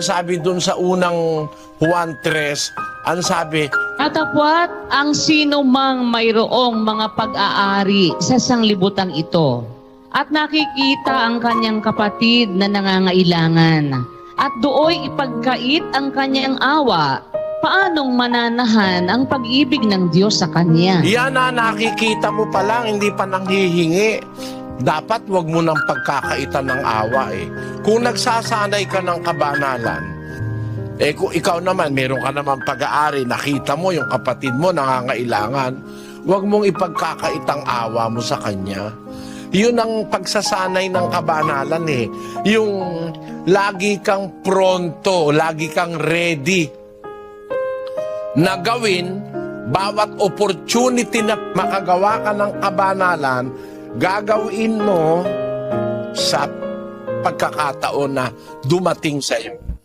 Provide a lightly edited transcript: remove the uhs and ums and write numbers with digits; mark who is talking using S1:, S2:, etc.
S1: Sabi dun sa unang Juan 3, ang sabi,
S2: Datapwat ang sino mang mayroong mga pag-aari sa sanglibutang ito at nakikita ang kanyang kapatid na nangangailangan at dooy ipagkait ang kanyang awa, paanong mananahan ang pag-ibig ng Diyos sa kanya?
S1: yan na nakikita mo pa lang, hindi pa nanghihingi. Dapat wag mo nang pagkakaitan ng awa eh. Kung nagsasanay ka ng kabanalan, kung ikaw naman, meron ka naman pag-aari, nakita mo yung kapatid mo nangangailangan, wag mong ipagkakaitang awa mo sa kanya. Yun ang pagsasanay ng kabanalan eh. Yung lagi kang pronto, lagi kang ready na gawin bawat opportunity na makagawa ka ng kabanalan, gagawin mo sa pagkakataon na dumating sa iyo.